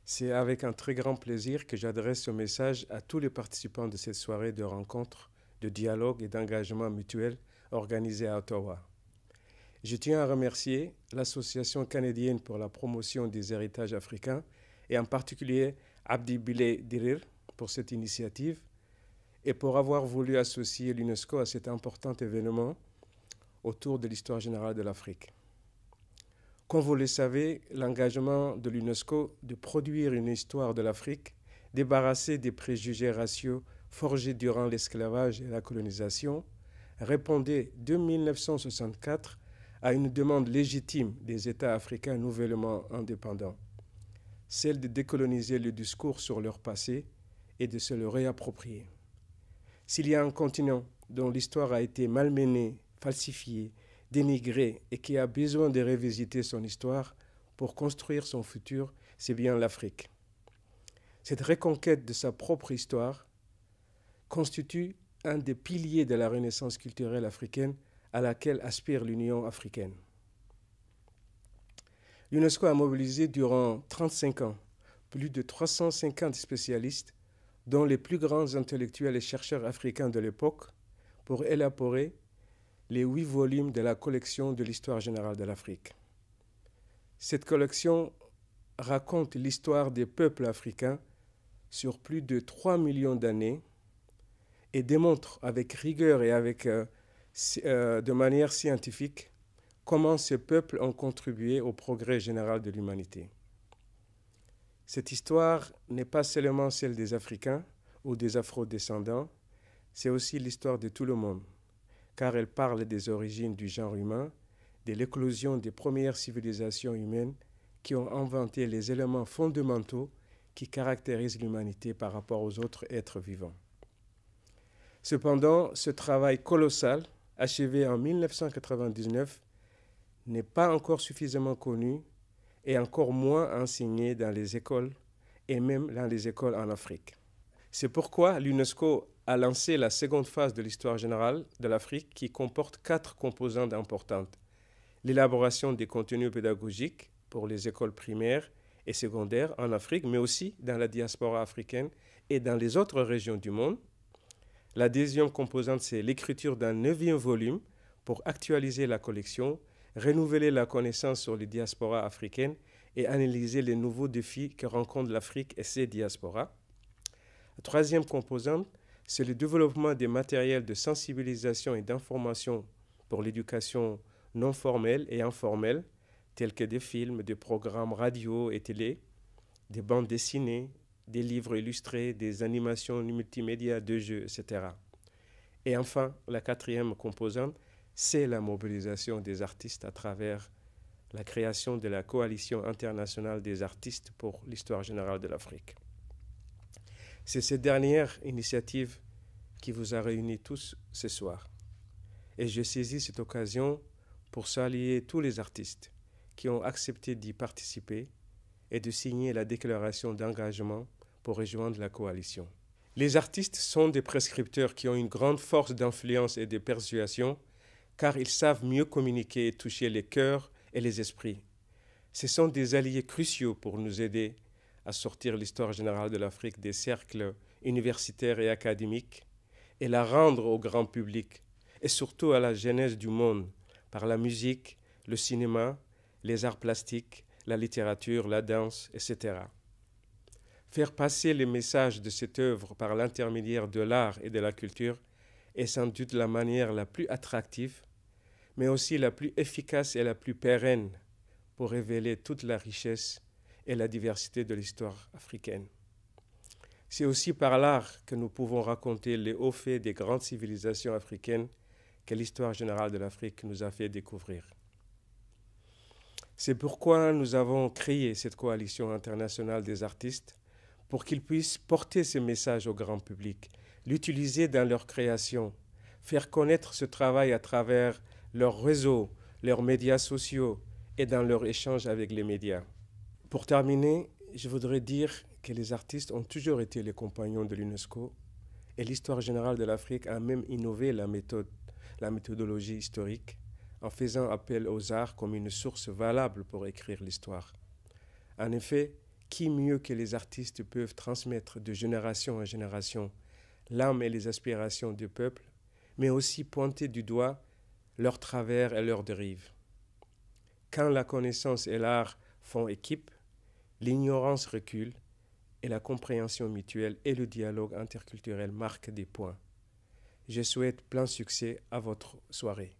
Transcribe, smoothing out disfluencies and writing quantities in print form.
C'est avec un très grand plaisir que j'adresse ce message à tous les participants de cette soirée de rencontre, de dialogue et d'engagement mutuel organisée à Ottawa. Je tiens à remercier l'Association canadienne pour la promotion des héritages africains et en particulier Abdi Bile Dirir pour cette initiative et pour avoir voulu associer l'UNESCO à cet important événement autour de l'histoire générale de l'Afrique. Comme vous le savez, l'engagement de l'UNESCO de produire une histoire de l'Afrique débarrassée des préjugés raciaux forgés durant l'esclavage et la colonisation répondait dès 1964 à une demande légitime des États africains nouvellement indépendants, celle de décoloniser le discours sur leur passé et de se le réapproprier. S'il y a un continent dont l'histoire a été malmenée, falsifiée, dénigrée et qui a besoin de revisiter son histoire pour construire son futur, c'est bien l'Afrique. Cette reconquête de sa propre histoire constitue un des piliers de la renaissance culturelle africaine à laquelle aspire l'Union africaine. L'UNESCO a mobilisé durant 35 ans plus de 350 spécialistes, dont les plus grands intellectuels et chercheurs africains de l'époque, pour élaborer les 8 volumes de la collection de l'histoire générale de l'Afrique. Cette collection raconte l'histoire des peuples africains sur plus de 3 millions d'années et démontre avec rigueur et de manière scientifique comment ces peuples ont contribué au progrès général de l'humanité. Cette histoire n'est pas seulement celle des Africains ou des Afro-descendants, c'est aussi l'histoire de tout le monde, car elle parle des origines du genre humain, de l'éclosion des premières civilisations humaines qui ont inventé les éléments fondamentaux qui caractérisent l'humanité par rapport aux autres êtres vivants. Cependant, ce travail colossal, achevé en 1999, n'est pas encore suffisamment connu et encore moins enseigné dans les écoles et même dans les écoles en Afrique. C'est pourquoi l'UNESCO a lancé la seconde phase de l'histoire générale de l'Afrique qui comporte 4 composantes importantes. L'élaboration des contenus pédagogiques pour les écoles primaires et secondaires en Afrique, mais aussi dans la diaspora africaine et dans les autres régions du monde. La deuxième composante, c'est l'écriture d'un 9e volume pour actualiser la collection, renouveler la connaissance sur les diasporas africaines et analyser les nouveaux défis que rencontre l'Afrique et ses diasporas. La troisième composante, c'est le développement des matériels de sensibilisation et d'information pour l'éducation non formelle et informelle, tels que des films, des programmes radio et télé, des bandes dessinées, des livres illustrés, des animations multimédia, de jeux, etc. Et enfin, la quatrième composante, c'est la mobilisation des artistes à travers la création de la Coalition internationale des artistes pour l'histoire générale de l'Afrique. C'est cette dernière initiative qui vous a réunis tous ce soir. Et je saisis cette occasion pour saluer tous les artistes qui ont accepté d'y participer et de signer la déclaration d'engagement pour rejoindre la coalition. Les artistes sont des prescripteurs qui ont une grande force d'influence et de persuasion car ils savent mieux communiquer et toucher les cœurs et les esprits. Ce sont des alliés cruciaux pour nous aider à sortir l'histoire générale de l'Afrique des cercles universitaires et académiques et la rendre au grand public et surtout à la jeunesse du monde par la musique, le cinéma, les arts plastiques, la littérature, la danse, etc. Faire passer les messages de cette œuvre par l'intermédiaire de l'art et de la culture est sans doute la manière la plus attractive, mais aussi la plus efficace et la plus pérenne pour révéler toute la richesse et la diversité de l'histoire africaine. C'est aussi par l'art que nous pouvons raconter les hauts faits des grandes civilisations africaines que l'histoire générale de l'Afrique nous a fait découvrir. C'est pourquoi nous avons créé cette coalition internationale des artistes pour qu'ils puissent porter ce message au grand public, l'utiliser dans leur création, faire connaître ce travail à travers leurs réseaux, leurs médias sociaux et dans leur échange avec les médias. Pour terminer, je voudrais dire que les artistes ont toujours été les compagnons de l'UNESCO et l'histoire générale de l'Afrique a même innové la méthodologie historique en faisant appel aux arts comme une source valable pour écrire l'histoire. En effet, Qui mieux que les artistes peuvent transmettre de génération en génération l'âme et les aspirations du peuple, mais aussi pointer du doigt leurs travers et leurs dérives. Quand la connaissance et l'art font équipe, l'ignorance recule et la compréhension mutuelle et le dialogue interculturel marquent des points. Je souhaite plein succès à votre soirée.